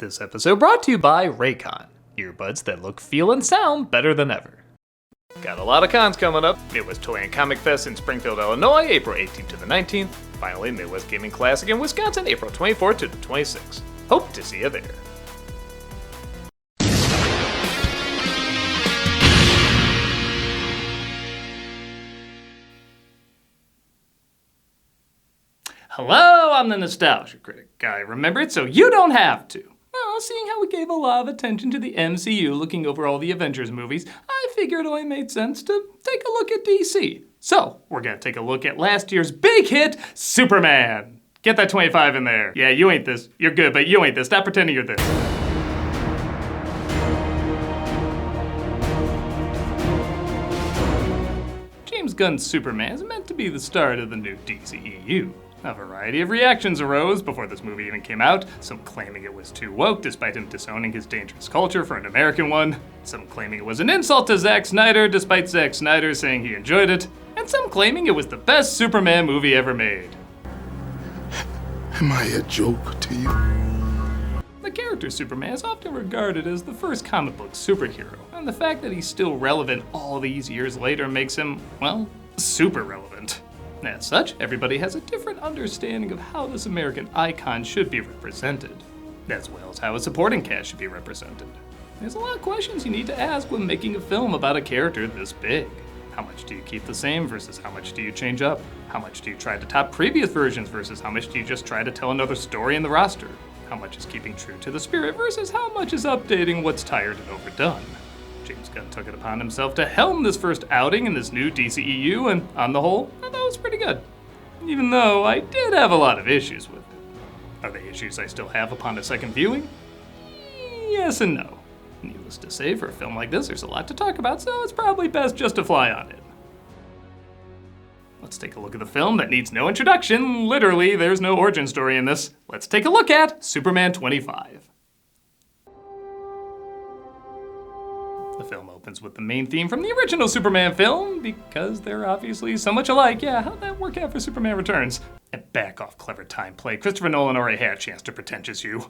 This episode brought to you by Raycon, earbuds that look, feel, and sound better than ever. Got a lot of cons coming up. Midwest Toy and Comic Fest in Springfield, Illinois, April 18th to the 19th. Finally, Midwest Gaming Classic in Wisconsin, April 24th to the 26th. Hope to see you there. Hello, I'm the Nostalgia Critic. I remember it so you don't have to. Well, seeing how we gave a lot of attention to the MCU looking over all the Avengers movies, I figured it only made sense to take a look at DC. So, we're gonna take a look at last year's big hit, Superman. Get that 25 in there. Yeah, you ain't this. You're good, but you ain't this. Stop pretending you're this. James Gunn's Superman is meant to be the start of the new DCEU. A variety of reactions arose before this movie even came out, some claiming it was too woke despite him disowning his dangerous culture for an American one, some claiming it was an insult to Zack Snyder despite Zack Snyder saying he enjoyed it, and some claiming it was the best Superman movie ever made. Am I a joke to you? The character Superman is often regarded as the first comic book superhero, and the fact that he's still relevant all these years later makes him, well, super relevant. As such, everybody has a different understanding of how this American icon should be represented, as well as how a supporting cast should be represented. There's a lot of questions you need to ask when making a film about a character this big. How much do you keep the same versus how much do you change up? How much do you try to top previous versions versus how much do you just try to tell another story in the roster? How much is keeping true to the spirit versus how much is updating what's tired and overdone? James Gunn took it upon himself to helm this first outing in this new DCEU, and on the whole, I thought it was pretty good. Even though I did have a lot of issues with it. Are they issues I still have upon a second viewing? Yes and no. Needless to say, for a film like this, there's a lot to talk about, so it's probably best just to fly on it. Let's take a look at the film that needs no introduction. Literally, there's no origin story in this. Let's take a look at Superman 25. The film opens with the main theme from the original Superman film, because they're obviously so much alike. Yeah, how'd that work out for Superman Returns? And back off, clever time play. Christopher Nolan already had a chance to pretentious you.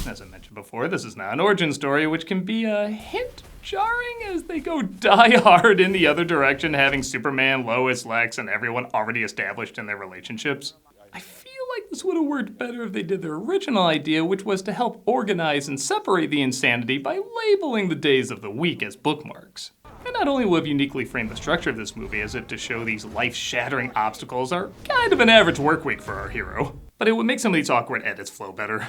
As I mentioned before, this is not an origin story, which can be a hint jarring as they go die hard in the other direction, having Superman, Lois, Lex, and everyone already established in their relationships. I feel like this would have worked better if they did their original idea, which was to help organize and separate the insanity by labeling the days of the week as bookmarks. And not only would have uniquely framed the structure of this movie as if to show these life-shattering obstacles are kind of an average work week for our hero, but it would make some of these awkward edits flow better.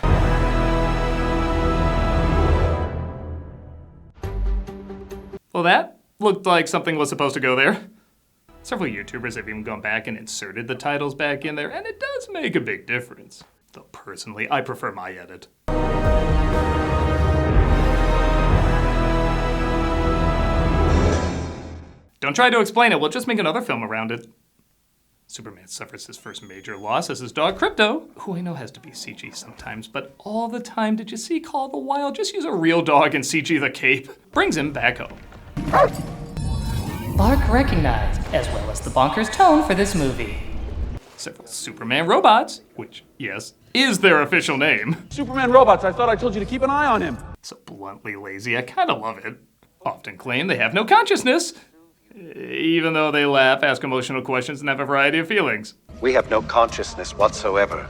Well, that looked like something was supposed to go there. Several YouTubers have even gone back and inserted the titles back in there, and it does make a big difference. Though personally, I prefer my edit. Don't try to explain it, we'll just make another film around it. Superman suffers his first major loss as his dog Krypto, who I know has to be CG sometimes, but all the time did you see Call of the Wild just use a real dog and CG the cape? Brings him back home. Bark recognized, as well as the bonkers tone for this movie. Several Superman robots, which, yes, is their official name. Superman robots, I thought I told you to keep an eye on him. So bluntly lazy, I kinda love it. Often claim they have no consciousness, even though they laugh, ask emotional questions, and have a variety of feelings. We have no consciousness whatsoever.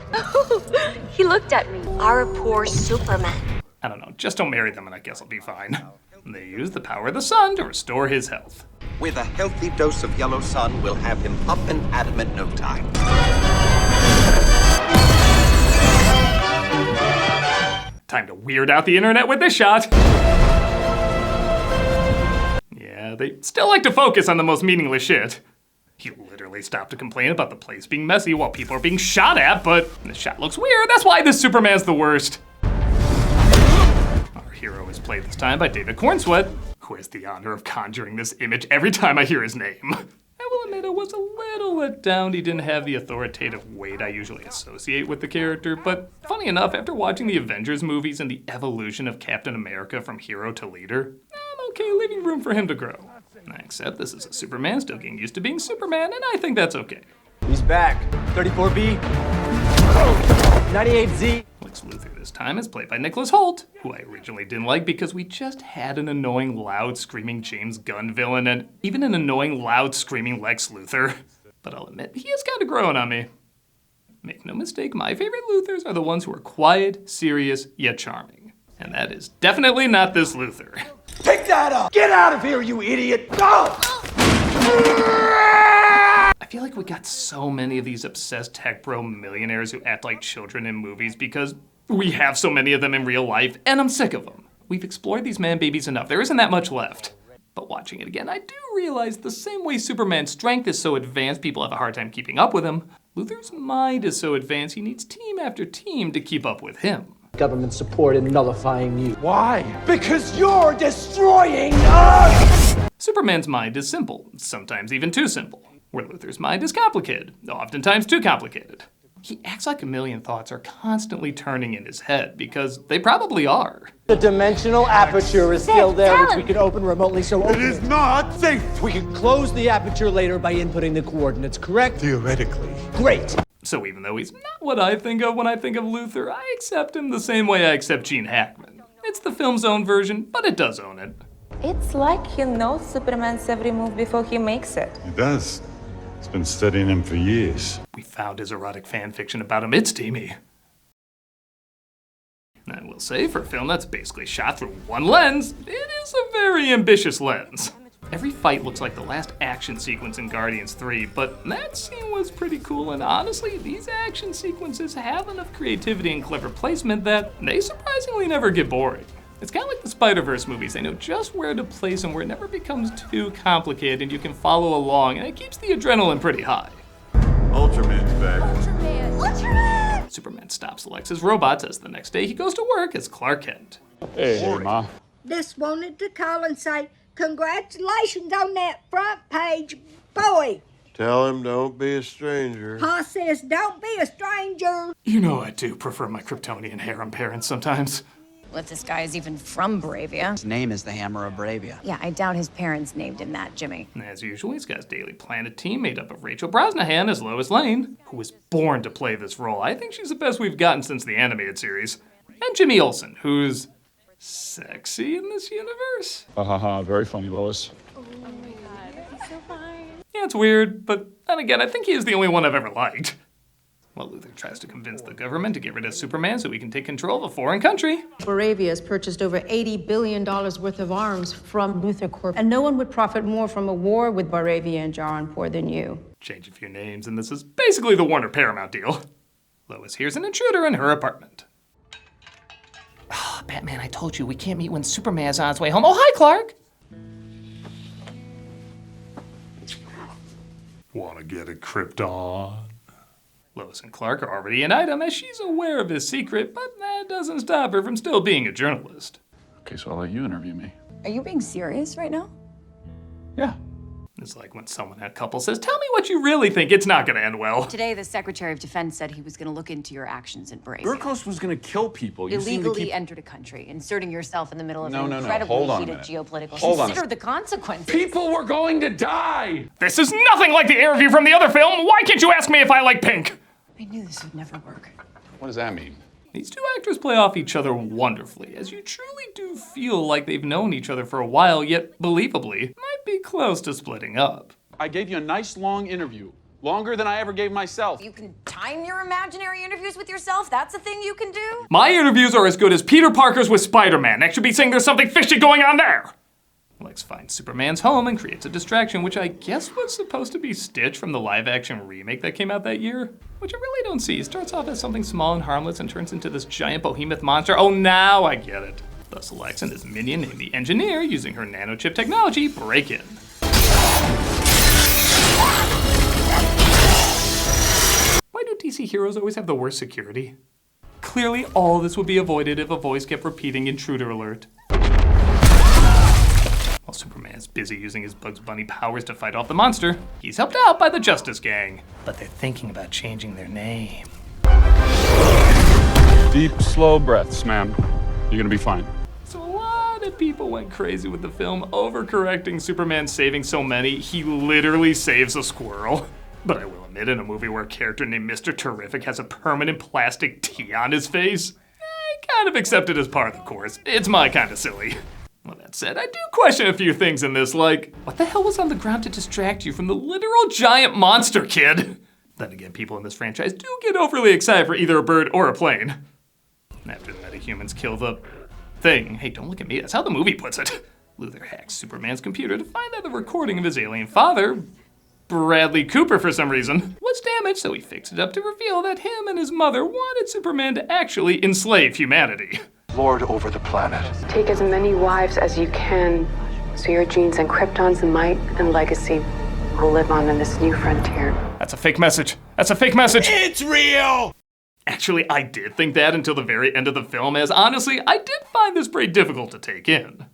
He looked at me. Our poor Superman. I don't know, just don't marry them and I guess I'll be fine. They use the power of the sun to restore his health. With a healthy dose of yellow sun, we'll have him up and at 'em in no time. Time to weird out the internet with this shot. Yeah, they still like to focus on the most meaningless shit. He literally stopped to complain about the place being messy while people are being shot at, but the shot looks weird. That's why this Superman's the worst. Our hero is played this time by David Corenswet, who has the honor of conjuring this image every time I hear his name. I will admit I was a little let down he didn't have the authoritative weight I usually associate with the character, but funny enough, after watching the Avengers movies and the evolution of Captain America from hero to leader, I'm okay leaving room for him to grow. I accept this is a Superman still getting used to being Superman, and I think that's okay. He's back. 34B. 98Z. With Lex Luthor this time is played by Nicholas Hoult, who I originally didn't like because we just had an annoying, loud, screaming James Gunn villain and even an annoying, loud, screaming Lex Luthor. But I'll admit, he is kind of growing on me. Make no mistake, my favorite Luthors are the ones who are quiet, serious, yet charming. And that is definitely not this Luthor. Pick that up! Get out of here, you idiot! Go! I feel like we got so many of these obsessed tech bro millionaires who act like children in movies because we have so many of them in real life, and I'm sick of them. We've explored these man babies enough. There isn't that much left. But watching it again, I do realize the same way Superman's strength is so advanced people have a hard time keeping up with him, Luthor's mind is so advanced he needs team after team to keep up with him. Government support in nullifying you. Why? Because you're destroying us! Superman's mind is simple, sometimes even too simple, where Luthor's mind is complicated, oftentimes too complicated. He acts like a million thoughts are constantly turning in his head, because they probably are. The dimensional aperture is still there, which we can open remotely, so It is not safe! we can close the aperture later by inputting the coordinates, correct? Theoretically. Great! So even though he's not what I think of when I think of Luthor, I accept him the same way I accept Gene Hackman. It's the film's own version, but it does own it. It's like he knows Superman's every move before he makes it. He does. He's been studying him for years. We found his erotic fan fiction about him. It's steamy. I will say, for a film that's basically shot through one lens, it is a very ambitious lens. Every fight looks like the last action sequence in Guardians 3, but that scene was pretty cool, and honestly, these action sequences have enough creativity and clever placement that they surprisingly never get boring. It's kind of like the Spider-Verse movies. They know just where to place them where it never becomes too complicated and you can follow along, and it keeps the adrenaline pretty high. Ultraman's back. Ultraman! Superman stops Lex's robots as the next day he goes to work as Clark Kent. Hey, Ma. Just wanted to call and say congratulations on that front page, boy. Tell him don't be a stranger. Pa says don't be a stranger. You know I do prefer my Kryptonian harem parents sometimes. Well, if this guy is even from Bravia. His name is the Hammer of Bravia. Yeah, I doubt his parents named him that, Jimmy. As usual, he's got his Daily Planet team made up of Rachel Brosnahan as Lois Lane, who was born to play this role. I think she's the best we've gotten since the animated series. And Jimmy Olsen, who's sexy in this universe. Ha ha ha, very funny, Lois. Yeah, it's weird, but then again, I think he is the only one I've ever liked. While Luthor tries to convince the government to get rid of Superman so he can take control of a foreign country. Bravia has purchased over $80 billion worth of arms from Luthor Corp. And no one would profit more from a war with Bravia and Jaranpur than you. Change a few names, and this is basically the Warner Paramount deal. Lois hears an intruder in her apartment. Oh, Batman, I told you, we can't meet when Superman's on his way home. Oh, hi, Clark! Wanna get a Krypton? Lois and Clark are already an item as she's aware of his secret, but that doesn't stop her from still being a journalist. Okay, so I'll let you interview me. Are you being serious right now? Yeah. It's like when someone at a couple says, tell me what you really think, it's not gonna end well. Today, the Secretary of Defense said he was going to look into your actions in Bravia. Burkos was gonna kill people. You seem to Illegally keep... entered a country, inserting yourself in the middle of No, an no, no. incredibly Hold on a heated minute. geopolitical. Hold on a Consider the consequences. People were going to die! This is nothing like the interview from the other film. Why can't you ask me if I like pink? I knew this would never work. What does that mean? These two actors play off each other wonderfully, as you truly do feel like they've known each other for a while, yet believably, might be close to splitting up. I gave you a nice long interview. Longer than I ever gave myself. You can time your imaginary interviews with yourself? That's a thing you can do? My interviews are as good as Peter Parker's with Spider-Man. Next should be saying there's something fishy going on there. Lex finds Superman's home and creates a distraction, which I guess was supposed to be Stitch from the live-action remake that came out that year. Which I really don't see. He starts off as something small and harmless and turns into this giant behemoth monster. Oh, now I get it. Thus Lex and his minion named the Engineer, using her nanochip technology, break in. Why do DC heroes always have the worst security? Clearly all this would be avoided if a voice kept repeating intruder alert. While Superman is busy using his Bugs Bunny powers to fight off the monster, he's helped out by the Justice Gang. But they're thinking about changing their name. Deep, slow breaths, ma'am. You're gonna be fine. So a lot of people went crazy with the film, overcorrecting Superman saving so many, he literally saves a squirrel. But I will admit, in a movie where a character named Mr. Terrific has a permanent plastic T on his face, kind of accept it as part of the course. It's my kind of silly. Well, that said, I do question a few things in this, like, what the hell was on the ground to distract you from the literal giant monster, kid? Then again, people in this franchise do get overly excited for either a bird or a plane. After the metahumans kill the thing, hey, don't look at me, that's how the movie puts it. Luthor hacks Superman's computer to find that the recording of his alien father, Bradley Cooper for some reason, was damaged, so he fixed it up to reveal that him and his mother wanted Superman to actually enslave humanity. Lord over the planet. Take as many wives as you can, so your genes and Krypton's might and legacy will live on in this new frontier. That's a fake message. That's a fake message. It's real! Actually, I did think that until the very end of the film, as honestly, I did find this pretty difficult to take in.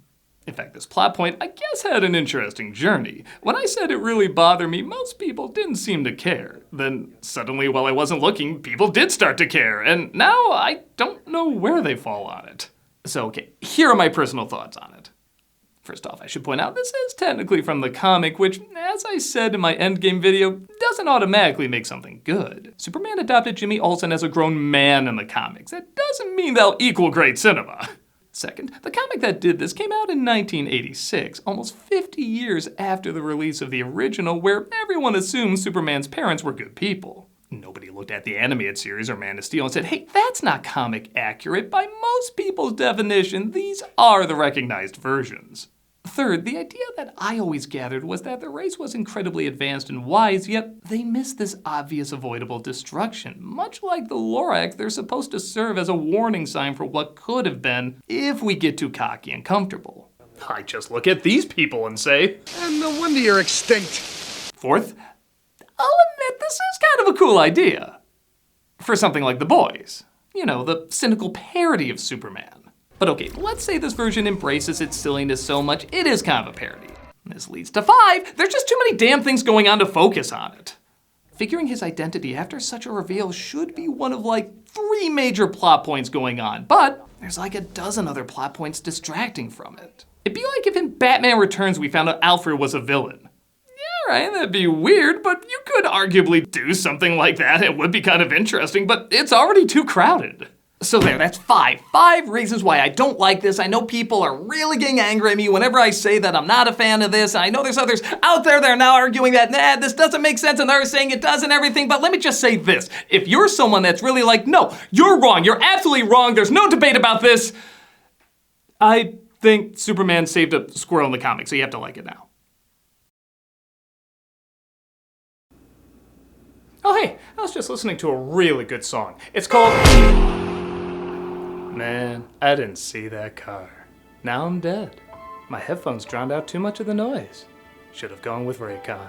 In fact, this plot point, I guess, had an interesting journey. When I said it really bothered me, most people didn't seem to care. Then, suddenly, while I wasn't looking, people did start to care, and now I don't know where they fall on it. So, okay, here are my personal thoughts on it. First off, I should point out, this is technically from the comic, which, as I said in my Endgame video, doesn't automatically make something good. Superman adopted Jimmy Olsen as a grown man in the comics. That doesn't mean they'll equal great cinema. Second, the comic that did this came out in 1986, almost 50 years after the release of the original, where everyone assumed Superman's parents were good people. Nobody looked at the animated series or Man of Steel and said, hey, that's not comic accurate. By most people's definition, these are the recognized versions. Third, the idea that I always gathered was that the race was incredibly advanced and wise, yet they missed this obvious avoidable destruction. Much like the Lorax, they're supposed to serve as a warning sign for what could have been if we get too cocky and comfortable. I just look at these people and say, And no wonder you're extinct. Fourth, I'll admit this is kind of a cool idea. For something like The Boys. You know, the cynical parody of Superman. But okay, let's say this version embraces its silliness so much, it is kind of a parody. This leads to 5, there's just too many damn things going on to focus on it. Figuring his identity after such a reveal should be one of like 3 major plot points going on, but there's like a dozen other plot points distracting from it. It'd be like if in Batman Returns we found out Alfred was a villain. Yeah, right, that'd be weird, but you could arguably do something like that. It would be kind of interesting, but it's already too crowded. So there, that's 5. 5 reasons why I don't like this. I know people are really getting angry at me whenever I say that I'm not a fan of this. I know there's others out there that are now arguing that, nah, this doesn't make sense, and they're saying it does and everything, but let me just say this. If you're someone that's really like, no, you're wrong, you're absolutely wrong, there's no debate about this, I think Superman saved a squirrel in the comic, so you have to like it now. Oh hey, I was just listening to a really good song. It's called... Man, I didn't see that car. Now I'm dead. My headphones drowned out too much of the noise. Should have gone with Raycon.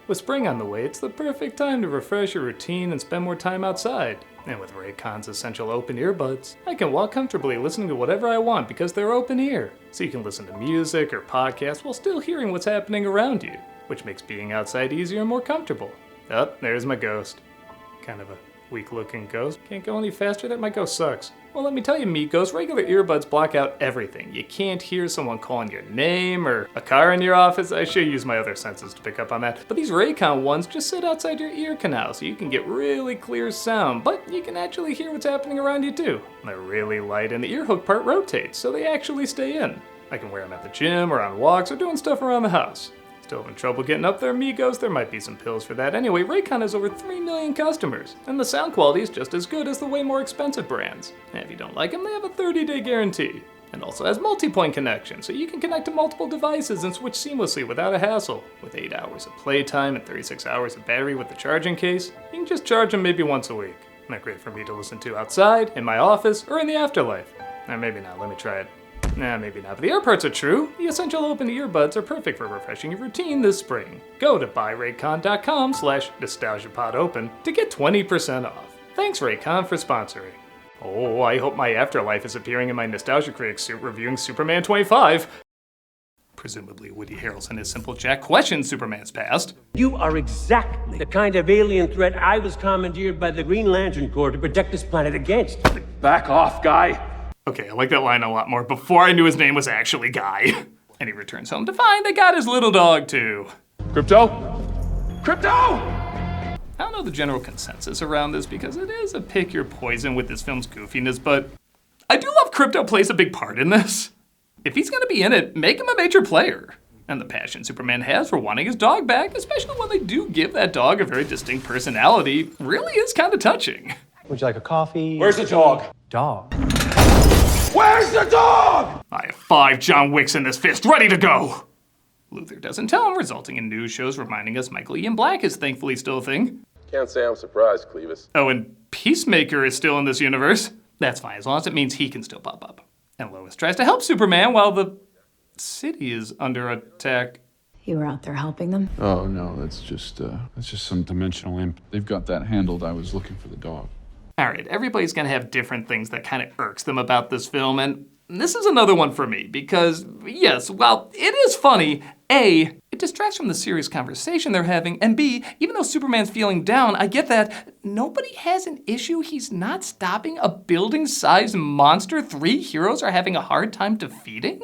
With spring on the way, it's the perfect time to refresh your routine and spend more time outside. And with Raycon's essential open earbuds, I can walk comfortably listening to whatever I want because they're open ear. So you can listen to music or podcasts while still hearing what's happening around you, which makes being outside easier and more comfortable. Oh, there's my ghost. Kind of a weak-looking ghost. Can't go any faster, that my ghost sucks. Well, let me tell you, Meat Ghost, regular earbuds block out everything. You can't hear someone calling your name or a car in your office. I should use my other senses to pick up on that. But these Raycon ones just sit outside your ear canal, so you can get really clear sound, but you can actually hear what's happening around you too. They're really light, and the ear hook part rotates, so they actually stay in. I can wear them at the gym or on walks or doing stuff around the house. Still having trouble getting up there, Migos? There might be some pills for that. Anyway, Raycon has over 3 million customers, and the sound quality is just as good as the way more expensive brands. And if you don't like them, they have a 30-day guarantee. And also has multi-point connection, so you can connect to multiple devices and switch seamlessly without a hassle. With 8 hours of playtime and 36 hours of battery with the charging case, you can just charge them maybe once a week. Not great for me to listen to outside, in my office, or in the afterlife. Maybe not, let me try it. Maybe not, but the air parts are true. The essential open earbuds are perfect for refreshing your routine this spring. Go to buyraycon.com/nostalgiapodopen to get 20% off. Thanks Raycon for sponsoring. Oh, I hope my afterlife is appearing in my Nostalgia Critic suit reviewing Superman 25. Presumably Woody Harrelson is Simple Jack questions Superman's past. You are exactly the kind of alien threat I was commandeered by the Green Lantern Corps to protect this planet against. Back off, guy. Okay, I like that line a lot more before I knew his name was actually Guy. And he returns home to find they got his little dog too. Krypto? Krypto! I don't know the general consensus around this because it is a pick your poison with this film's goofiness, but I do love Krypto plays a big part in this. If he's gonna be in it, make him a major player. And the passion Superman has for wanting his dog back, especially when they do give that dog a very distinct personality, really is kind of touching. Would you like a coffee? Where's the dog? Dog. Where's the dog? I have 5 John Wicks in this fist, ready to go! Luthor doesn't tell him, resulting in news shows reminding us Michael Ian Black is thankfully still a thing. Can't say I'm surprised, Clevis. Oh, and Peacemaker is still in this universe. That's fine, as long as it means he can still pop up. And Lois tries to help Superman while the city is under attack. You were out there helping them? Oh, no, that's just some dimensional imp. They've got that handled. I was looking for the dog. All right, everybody's gonna have different things that kind of irks them about this film, and this is another one for me, because yes, while it is funny, A, it distracts from the serious conversation they're having, and B, even though Superman's feeling down, I get that, nobody has an issue he's not stopping a building-sized monster 3 heroes are having a hard time defeating?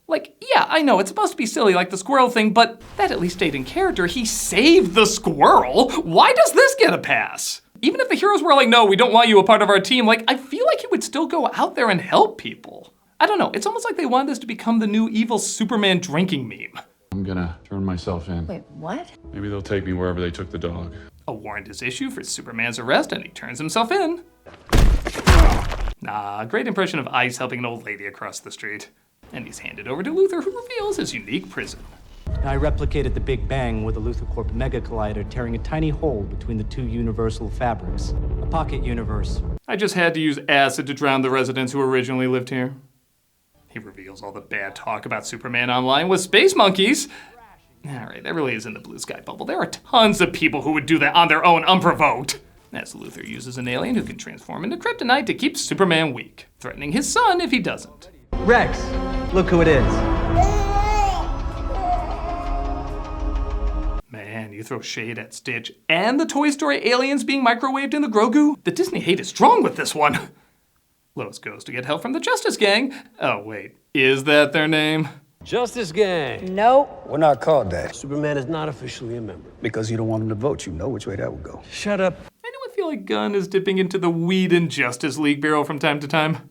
Like, yeah, I know, it's supposed to be silly like the squirrel thing, but that at least stayed in character. He saved the squirrel. Why does this get a pass? Even if the heroes were like, no, we don't want you a part of our team, like, I feel like he would still go out there and help people. I don't know, it's almost like they want this to become the new evil Superman drinking meme. I'm gonna turn myself in. Wait, what? Maybe they'll take me wherever they took the dog. A warrant is issued for Superman's arrest and he turns himself in. Nah, great impression of Ice helping an old lady across the street. And he's handed over to Luthor, who reveals his unique prison. I replicated the Big Bang with a Luthor Corp mega collider tearing a tiny hole between the 2 universal fabrics. A pocket universe. I just had to use acid to drown the residents who originally lived here. He reveals all the bad talk about Superman online with space monkeys. All right, that really is in the blue sky bubble. There are tons of people who would do that on their own unprovoked. As Luthor uses an alien who can transform into kryptonite to keep Superman weak, threatening his son if he doesn't. Rex, look who it is. Man, you throw shade at Stitch and the Toy Story aliens being microwaved in the Grogu? The Disney hate is strong with this one. Lois goes to get help from the Justice Gang. Oh wait, is that their name? Justice Gang. Nope. We're not called that. Superman is not officially a member. Because you don't want him to vote. You know which way that would go. Shut up. I feel like Gunn is dipping into the Weed and Justice League barrel from time to time.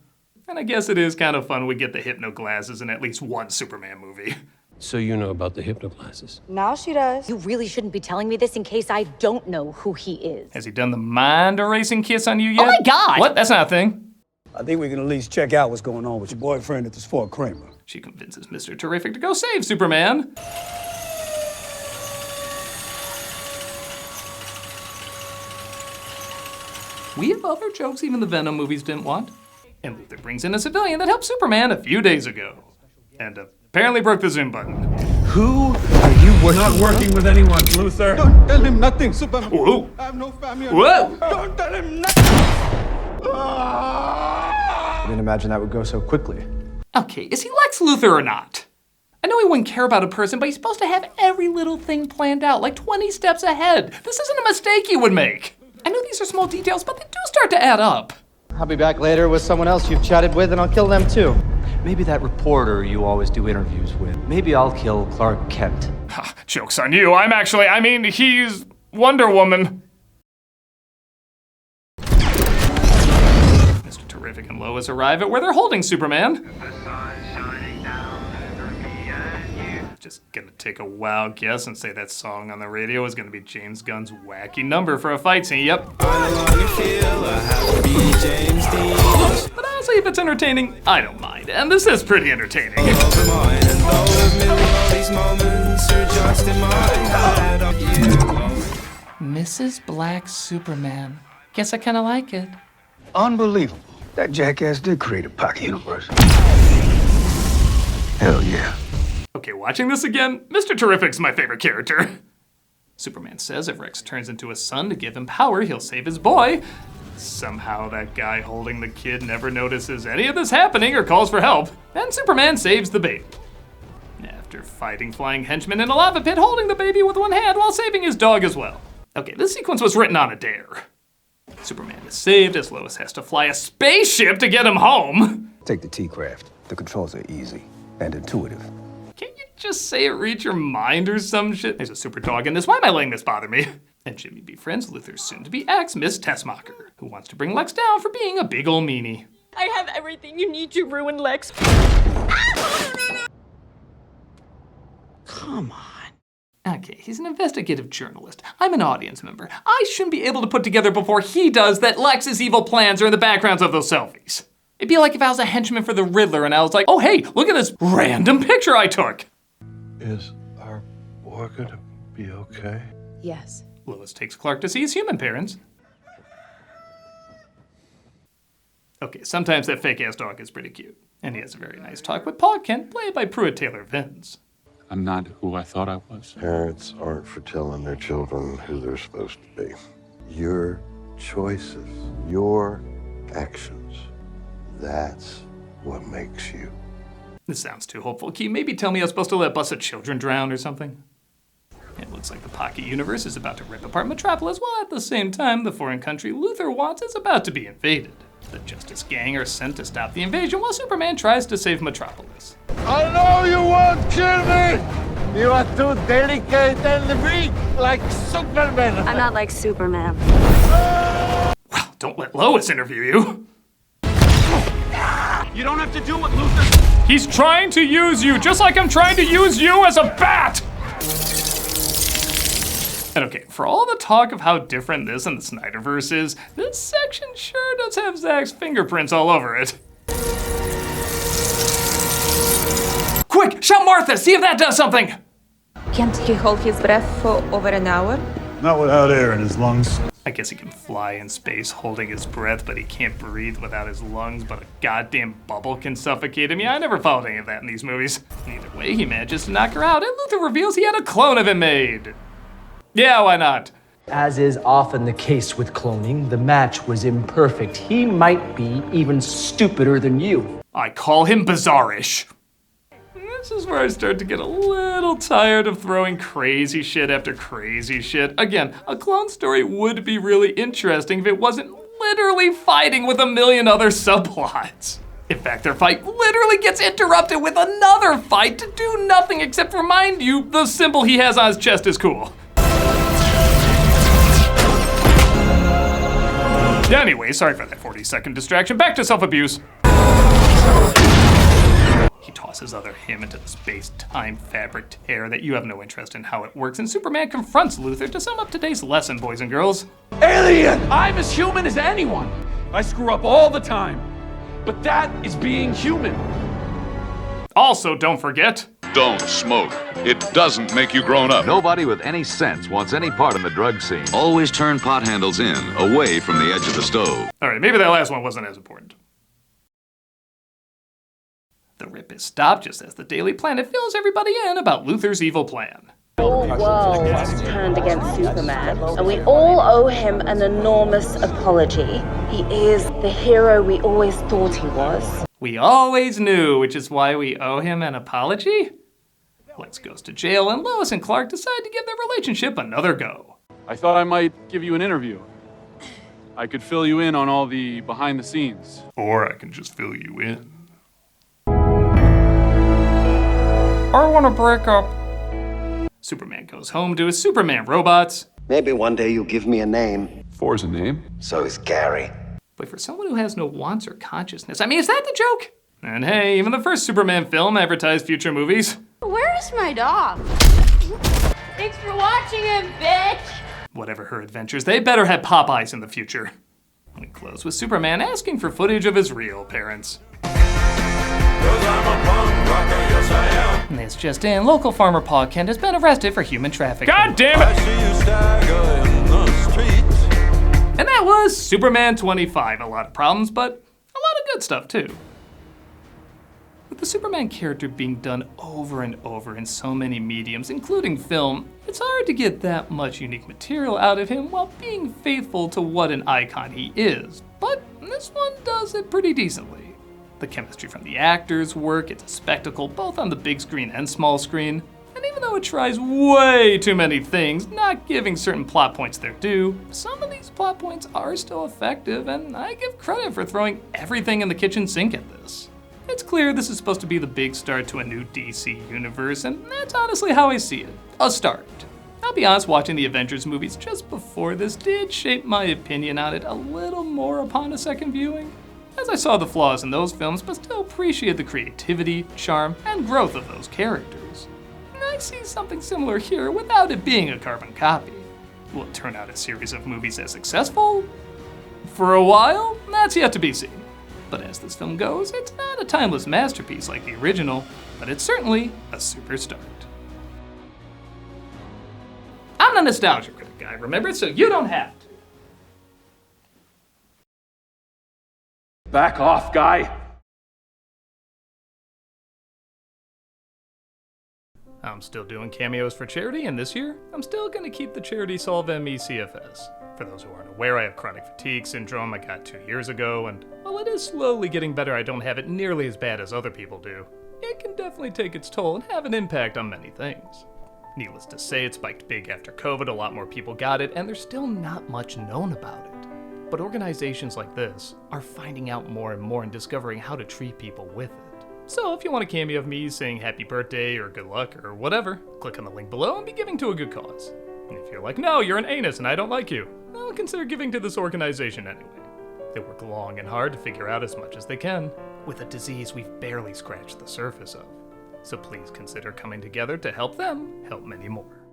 And I guess it is kind of fun we get the hypno glasses in at least one Superman movie. So you know about the hypno glasses? Now she does. You really shouldn't be telling me this in case I don't know who he is. Has he done the mind-erasing kiss on you yet? Oh my God! What? That's not a thing. I think we can at least check out what's going on with your boyfriend at this Fort Kramer. She convinces Mr. Terrific to go save Superman. We have other jokes even the Venom movies didn't want. And Luthor brings in a civilian that helped Superman a few days ago. And apparently broke the zoom button. Who are you working Not working with anyone, Luthor. Don't tell him nothing, Superman. Whoa. I have no family. Whoa. Don't tell him nothing. I didn't imagine that would go so quickly. Okay, is he Lex Luthor or not? I know he wouldn't care about a person, but he's supposed to have every little thing planned out, like 20 steps ahead. This isn't a mistake he would make. I know these are small details, but they do start to add up. I'll be back later with someone else you've chatted with and I'll kill them too. Maybe that reporter you always do interviews with. Maybe I'll kill Clark Kent. Joke's on you. He's Wonder Woman. Mr. Terrific and Lois arrive at where they're holding Superman. Just gonna take a wild guess and say that song on the radio is gonna be James Gunn's wacky number for a fight scene. Yep. But honestly, if it's entertaining, I don't mind. And this is pretty entertaining. Mrs. Black Superman. Guess I kinda like it. Unbelievable. That jackass did create a pocket universe. Hell yeah. Okay, watching this again, Mr. Terrific's my favorite character. Superman says if Rex turns into a son to give him power, he'll save his boy. Somehow that guy holding the kid never notices any of this happening or calls for help, and Superman saves the baby. After fighting flying henchmen in a lava pit, holding the baby with one hand while saving his dog as well. Okay, this sequence was written on a dare. Superman is saved as Lois has to fly a spaceship to get him home. Take the T-Craft. The controls are easy and intuitive. Can't you just say it reads your mind or some shit? There's a super dog in this. Why am I letting this bother me? And Jimmy befriends Luthor's soon-to-be ex, Miss Tessmacher, who wants to bring Lex down for being a big ol' meanie. I have everything you need to ruin Lex. Come on. Okay, he's an investigative journalist. I'm an audience member. I shouldn't be able to put together before he does that Lex's evil plans are in the backgrounds of those selfies. It'd be like if I was a henchman for the Riddler and I was like, oh hey, look at this random picture I took. Is our boy gonna be okay? Yes. Lois takes Clark to see his human parents. Okay, sometimes that fake-ass dog is pretty cute. And he has a very nice talk with Pa Kent, played by Pruitt Taylor Vince. I'm not who I thought I was. Parents aren't for telling their children who they're supposed to be. Your choices, your actions, that's what makes you. This sounds too hopeful. Can you maybe tell me I was supposed to let a bus of children drown or something? It looks like the Pocket Universe is about to rip apart Metropolis, while at the same time, the foreign country Luthor wants is about to be invaded. The Justice Gang are sent to stop the invasion while Superman tries to save Metropolis. I know you won't kill me! You are too delicate and weak, like Superman. I'm not like Superman. Well, don't let Lois interview you. You don't have to do it, Luthor. He's trying to use you, just like I'm trying to use you as a bat! And okay, for all the talk of how different this and the Snyderverse is, this section sure does have Zack's fingerprints all over it. Quick, shout Martha, see if that does something! Can't he hold his breath for over an hour? Not without air in his lungs. I guess he can fly in space holding his breath, but he can't breathe without his lungs, but a goddamn bubble can suffocate him. Yeah, I never followed any of that in these movies. Either way, he manages to knock her out, and Luthor reveals he had a clone of him made. Yeah, why not? As is often the case with cloning, the match was imperfect. He might be even stupider than you. I call him bizarrish. This is where I start to get a little tired of throwing crazy shit after crazy shit. Again, a clone story would be really interesting if it wasn't literally fighting with a million other subplots. In fact, their fight literally gets interrupted with another fight to do nothing except remind you the symbol he has on his chest is cool. Anyway, sorry for that 40-second distraction. Back to self-abuse. He tosses other him into the space-time fabric tear that you have no interest in how it works, and Superman confronts Luthor to sum up today's lesson, boys and girls. Alien! I'm as human as anyone. I screw up all the time. But that is being human. Also, don't forget... Don't smoke. It doesn't make you grown up. Nobody with any sense wants any part in the drug scene. Always turn pot handles in, away from the edge of the stove. Alright, maybe that last one wasn't as important. The rip is stopped just as the Daily Planet fills everybody in about Luthor's evil plan. The whole world turned against Superman, and we all owe him an enormous apology. He is the hero we always thought he was. We always knew, which is why we owe him an apology? Lex goes to jail, and Lois and Clark decide to give their relationship another go. I thought I might give you an interview. I could fill you in on all the behind the scenes. Or I can just fill you in. I want to break up. Superman goes home to his Superman robots. Maybe one day you'll give me a name. Four's a name. So is Gary. But for someone who has no wants or consciousness, I mean, is that the joke? And hey, even the first Superman film advertised future movies. Where's my dog? Thanks for watching him, bitch! Whatever her adventures, they better have Popeyes in the future. We close with Superman asking for footage of his real parents. And this just in, local farmer Pa Kent has been arrested for human trafficking. God damn it! And that was Superman 25. A lot of problems, but a lot of good stuff too. With the Superman character being done over and over in so many mediums, including film, it's hard to get that much unique material out of him while being faithful to what an icon he is. But this one does it pretty decently. The chemistry from the actors work, it's a spectacle both on the big screen and small screen. And even though it tries way too many things, not giving certain plot points their due, some of these plot points are still effective, and I give credit for throwing everything in the kitchen sink at this. It's clear this is supposed to be the big start to a new DC universe, and that's honestly how I see it, a start. I'll be honest, watching the Avengers movies just before this did shape my opinion on it a little more upon a second viewing. as I saw the flaws in those films but still appreciate the creativity, charm, and growth of those characters. And I see something similar here without it being a carbon copy. Will it turn out a series of movies as successful? For a while, that's yet to be seen. But as this film goes, it's not a timeless masterpiece like the original, but it's certainly a super start. I'm the Nostalgia Critic guy, remember? So you don't have to. Back off, guy. I'm still doing cameos for charity, and this year, I'm still gonna keep the charity Solve ME CFS. For those who aren't aware, I have chronic fatigue syndrome I got 2 years ago, and while it is slowly getting better, I don't have it nearly as bad as other people do. It can definitely take its toll and have an impact on many things. Needless to say, it spiked big after COVID, a lot more people got it, and there's still not much known about it. But organizations like this are finding out more and more and discovering how to treat people with it. So if you want a cameo of me saying happy birthday or good luck or whatever, click on the link below and be giving to a good cause. And if you're like, no, you're an anus and I don't like you, well, consider giving to this organization anyway. They work long and hard to figure out as much as they can, with a disease we've barely scratched the surface of. So please consider coming together to help them help many more.